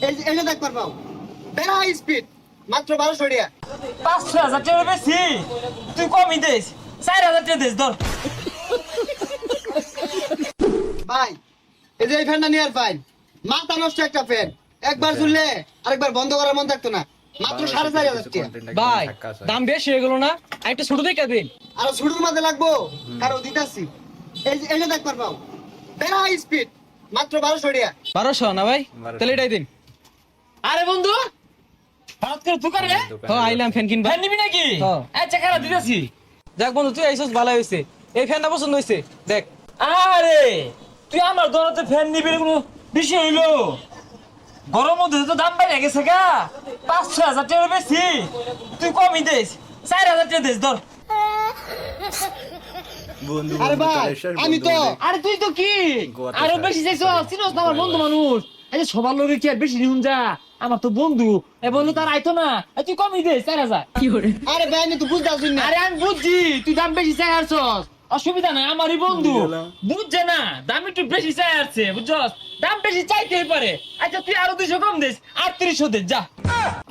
এই যে দেখ পারবাও বেড়া স্পিড মাত্র 1200 টাকা। 5,000 টাকা বেশি তুই কমই দিস 4,000 টাকা দিস ধর। ভাই এই যে এই ফ্যানটা নিয়ে আর ফাইন মাথা নষ্ট একটা ফ্যান, একবার ঝুললে আরেকবার বন্ধ করার মন থাকতো না, মাত্র 4,500 টাকা। ভাই দাম বেশি হয়ে গেল না, একটা ছোট দেখে দিন। আর ছোটর মধ্যে লাগবো কারো দিতাছি। এই যে দেখ পারবাও বেড়া স্পিড মাত্র 1200 টাকা। 1200 না ভাই, তাহলে এটাই দিন। আরে বন্ধু হঠাৎ করে তুই করে আইলাম ফ্যান কিনবা। ফ্যান নিবি নাকি? হ্যাঁ। আচ্ছা খারাপ দিতেছি। দেখ বন্ধু তুই আইসস ভালো হয়েছে, এই ফ্যানটা পছন্দ হয়েছে দেখ। আরে তুই আমার দরতে ফ্যান নিবি কোনো বিষয় হইলো? গরম মধ্যে তো দাম বাইরে গেছে গা, 5,000 টাকা বেশি তুই কমই দিস 4,000 টাকা দিস ধর। আরে ভাই আমি তো আরে তুই তো কি আরো বেশি চাইছো, চিনোস না আমার বন্ধু মানুষ। এই যে সবার লোকের কি আর বেশি নিউন যা, আমার তো বন্ধু এ বন্ধু তার আইতো না, তুই কমই দে 4,000। আরে ভাই আমি তো বুঝতাছি না। আরে আমি বুঝছি তুই দাম বেশি চাই আসছস, অসুবিধা নাই আমারই বন্ধু বুঝছে না, দাম একটু বেশি চাই আসছে বুঝছস, দাম বেশি চাইতেই পারে। আচ্ছা তুই আরো 200 কম দিস 3800 দে যা।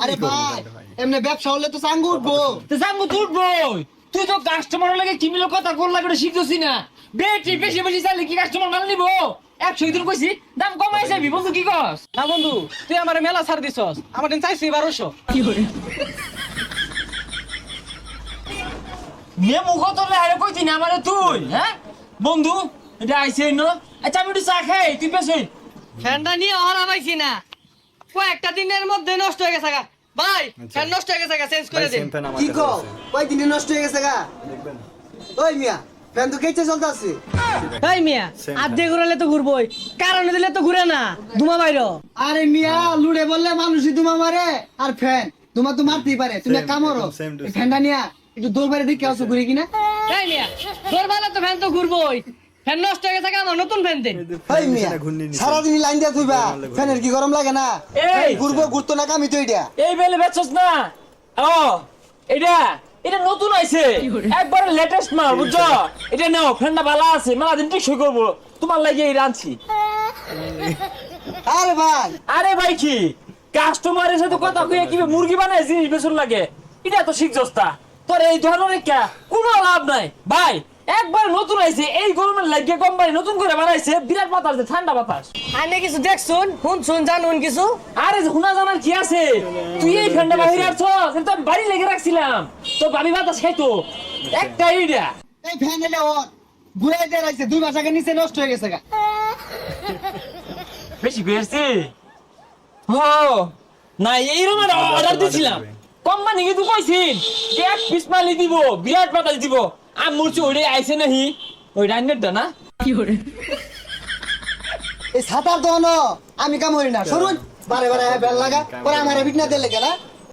আরে ভাই এমনি ব্যবসা হলে তো চাঙ্গু উঠবো। তো জাঙ্গু তুই বই, তুই তো কাস্টমার লাগে কি মিলো কথা বললা করে শিখছস না, বেশি বেশি বেশি চাইলে কি কাস্টমার মাল নিবো? 100 দিন কইছি দাম কমাই যাবি বন্ধু কি কস? না বন্ধু তুই আমার মেলা ছাড় দিছস, আমার দিন চাইছি 1200। মেমু কত লাগে কইতি না আমারে তুই, হ্যাঁ বন্ধু এটা আইছে না। আচ্ছা আমি একটু চা খাই তুই পেছই। ফ্যানটা নিয়ে হারা পাইছি না, কয়েকটা দিনের মধ্যে নষ্ট হয়ে গেছে গা। ভাই ফ্যান নষ্ট হয়ে গেছে গা, চেঞ্জ করে দিন। কি কো কয়দিনে নষ্ট হয়ে গেছে গা? ওই মিয়া ফ্যান তো কেচে চলতেছে। এই মিয়া আর দিয়ে ঘুরালে তো ঘুরবই, কারণে দিলে তো ঘুরে না, ধুমা বাইরো। আরে মিয়া লুড়ে বললে মানুষই তোমা মারে, আর ফ্যান তোমার তো মারতেই পারে। তুমি এক কাম করো এই ফ্যানটা নিয়া একটু দৌড় বাইরে দিকে আসো ঘুরে কিনা। এই মিয়া তোর বেলা তো ফ্যান তো ঘুরবই, ফ্যান নষ্ট হয়ে গেছে গা, আমার নতুন ফ্যান দেন। এই মিয়া সারাদিন লাইন দিয়া থইবা, ফ্যানের কি গরম লাগে না? এই ঘুরবো ঘুরতো না কামি তো এটা। এই বেলে বেচছস না? ও এটা এটা নতুন আইছে একবারে লেটেস্ট মাল বুঝছো। এটা নাও ফ্রেন্ডটা ভালো আছে, মেলা দিন টিকসই করবো তোমার লাগে এই রাঁধছি। আরে ভাই আরে ভাই কি কাস্টমারের সাথে কথা কইয়া কি মুরগি বানায় জিনিস বেচন লাগে, এটা তো শিখছস্তা তোর এই ধরনের কে কোনো লাভ নাই ভাই। একবার নতুন আইছে এই গরমের লাগিয়ে কোম্পানি নতুন করে বানাইছে, বিরাট বাতাস দে, ঠান্ডা বাতাস। আনে কিছু দেখছুন শুনছুন জানুন কিছু? আরে হুনা জানার কি আছে, তুই এই ফ্যানটা বাহিরে আসছস, এটা তো আমি বাড়ি লেগে রাখছিলাম, তো ভাবি বাতাস খাইতো একটা এইটা। এই ফ্যান এলে ওর ঘুরে দিয়ে রাখছে 2 মাস আগে নিচে নষ্ট হয়ে গেছে গা। বেশি বেরছে ও না, এইরকম অর্ডার দিছিলাম কোম্পানি কিন্তু কইছিন এক পিস মালি দিব, বিরাট বাতাস দিব। আমি মরছি ওইটাই আইছে নাহি, ওই রান্নার না এই ছাতার দোনো আমি কাম করি না, সরুন বারে বারে বেল লাগা পরে আমার বিট না দিলে কেনা।